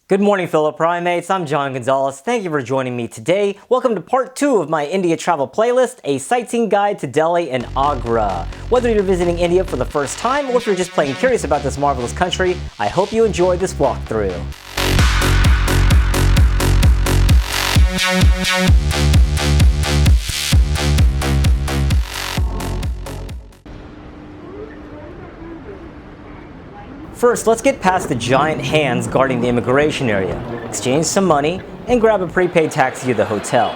Good morning, fellow primates. I'm John Gonzalez. Thank you for joining me today. Welcome to part 2 of my India travel playlist, a sightseeing guide to Delhi and Agra. Whether you're visiting India for the first time or if you're just plain curious about this marvelous country, I hope you enjoyed this walkthrough. First, let's get past the giant hands guarding the immigration area, exchange some money, and grab a prepaid taxi to the hotel.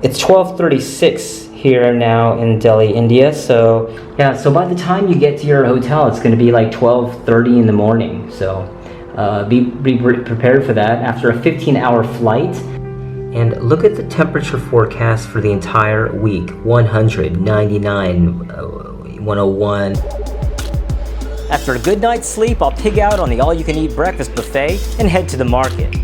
It's 12:36 here now in Delhi, India. So by the time you get to your hotel, it's going to be like 12:30 in the morning. So be prepared for that after a 15-hour flight. And look at the temperature forecast for the entire week: 100, 99, 101. After a good night's sleep, I'll pig out on the all-you-can-eat breakfast buffet and head to the market.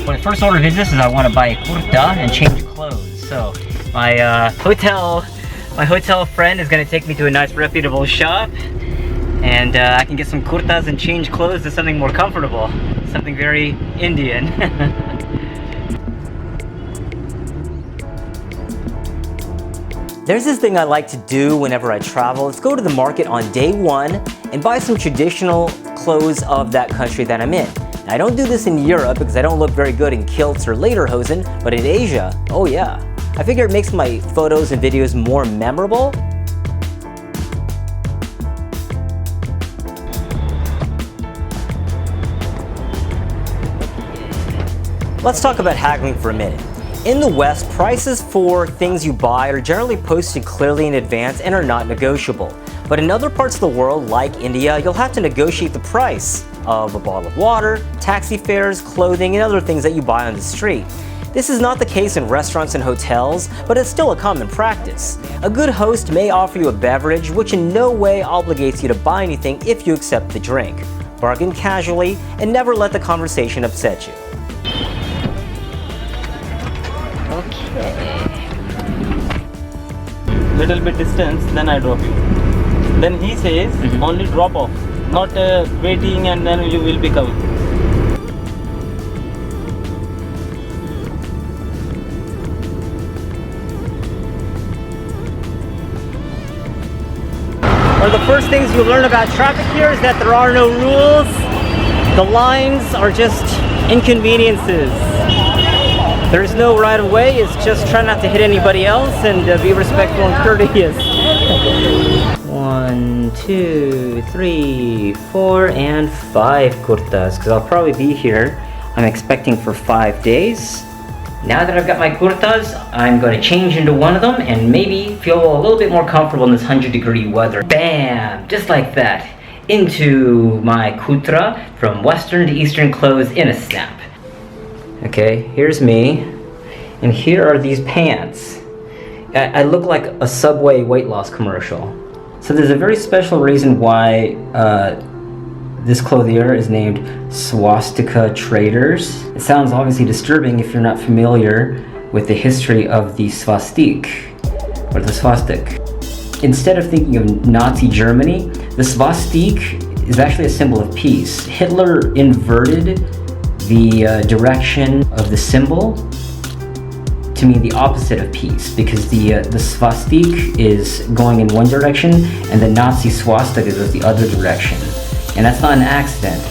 When I first ordered this is I want to buy a kurta and change clothes. So my hotel friend is going to take me to a nice reputable shop, and I can get some kurtas and change clothes to something more comfortable, something very Indian. There's this thing I like to do whenever I travel. Let's go to the market on day one and buy some traditional clothes of that country that I'm in. I don't do this in Europe because I don't look very good in kilts or lederhosen, but in Asia, oh yeah. I figure it makes my photos and videos more memorable. Let's talk about haggling for a minute. In the West, prices for things you buy are generally posted clearly in advance and are not negotiable. But in other parts of the world, like India, you'll have to negotiate the price of a bottle of water, taxi fares, clothing, and other things that you buy on the street. This is not the case in restaurants and hotels, but it's still a common practice. A good host may offer you a beverage which in no way obligates you to buy anything if you accept the drink. Bargain casually and never let the conversation upset you. Okay. Little bit distance, then I drop you. Then he says only drop off, not waiting and then you will be coming. One of the first things you learn about traffic here is that there are no rules. The lines are just inconveniences. There's no right of way, it's just try not to hit anybody else and be respectful and courteous. 1, 2, 3, 4, and 5 kurtas, because I'll probably be here, I'm expecting for 5 days. Now that I've got my kurtas, I'm going to change into one of them and maybe feel a little bit more comfortable in this 100-degree weather. Bam! Just like that. Into my kutra from Western to Eastern clothes in a snap. Okay, here's me, and here are these pants. I look like a Subway weight loss commercial. So there's a very special reason why This clothier is named Swastika Traders. It sounds obviously disturbing if you're not familiar with the history of the swastik, or the swastik. Instead of thinking of Nazi Germany, the swastik is actually a symbol of peace. Hitler inverted the direction of the symbol to mean the opposite of peace, because the swastik is going in one direction and the Nazi swastika goes the other direction. And that's not an accident.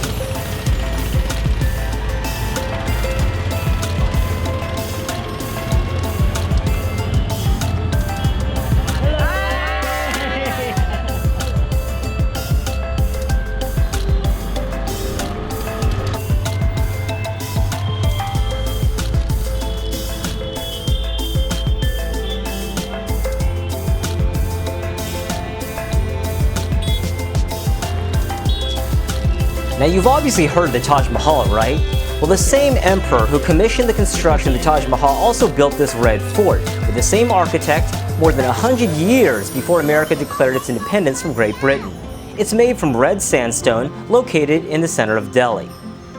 Now you've obviously heard the Taj Mahal, right? Well, the same emperor who commissioned the construction of the Taj Mahal also built this red fort with the same architect more than 100 years before America declared its independence from Great Britain. It's made from red sandstone located in the center of Delhi.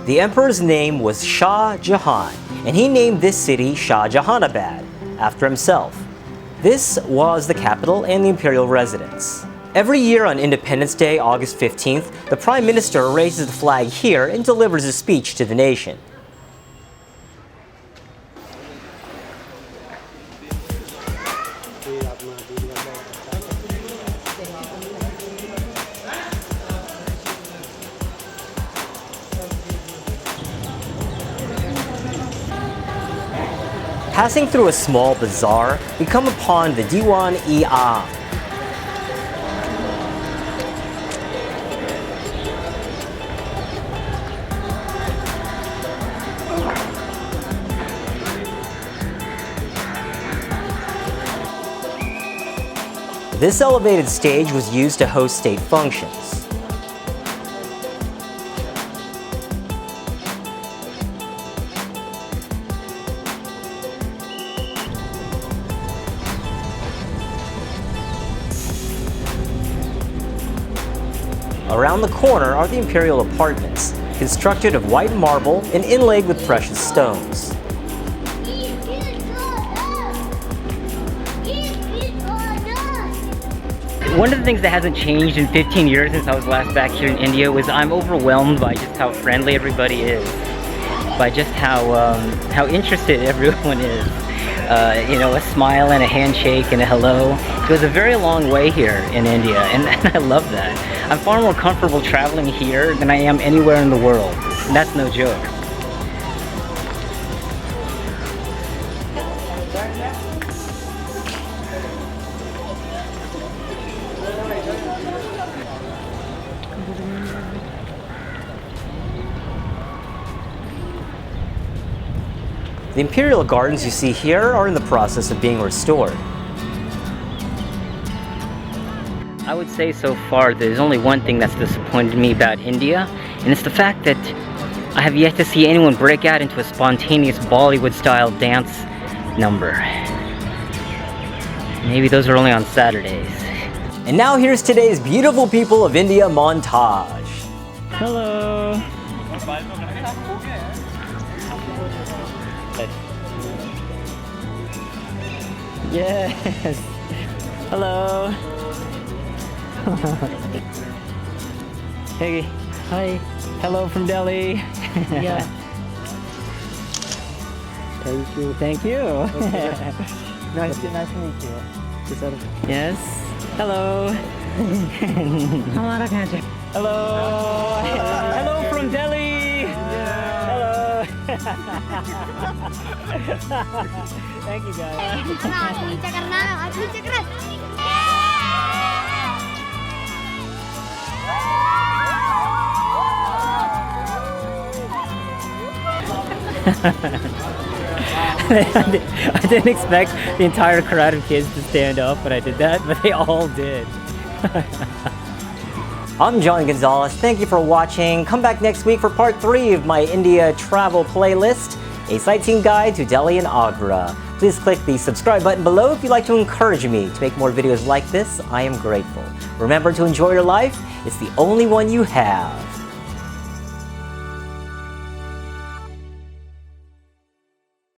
The emperor's name was Shah Jahan, and he named this city Shah Jahanabad after himself. This was the capital and the imperial residence. Every year on Independence Day, August 15th, the Prime Minister raises the flag here and delivers a speech to the nation. Passing through a small bazaar, we come upon the Diwan-e-Am. This elevated stage was used to host state functions. Around the corner are the imperial apartments, constructed of white marble and inlaid with precious stones. One of the things that hasn't changed in 15 years since I was last back here in India was I'm overwhelmed by just how friendly everybody is, by just how interested everyone is. You know, a smile and a handshake and a hello goes a very long way here in India, and I love that. I'm far more comfortable traveling here than I am anywhere in the world, and that's no joke. The imperial gardens you see here are in the process of being restored. I would say so far there's only one thing that's disappointed me about India, and it's the fact that I have yet to see anyone break out into a spontaneous Bollywood-style dance number. Maybe those are only on Saturdays. And now here's today's Beautiful People of India montage. Hello! Yes! Hello! Hey! Hi! Hello from Delhi! Yeah! Thank you! Thank you! Okay. nice to meet you. Yes! Hello! Hello! Hello from Delhi! Hello! Thank you guys. I didn't expect the entire crowd of kids to stand up when I did that, but they all did. I'm John Gonzalez. Thank you for watching. Come back next week for part 3 of my India travel playlist, a sightseeing guide to Delhi and Agra. Please click the subscribe button below if you'd like to encourage me to make more videos like this. I am grateful. Remember to enjoy your life. It's the only one you have.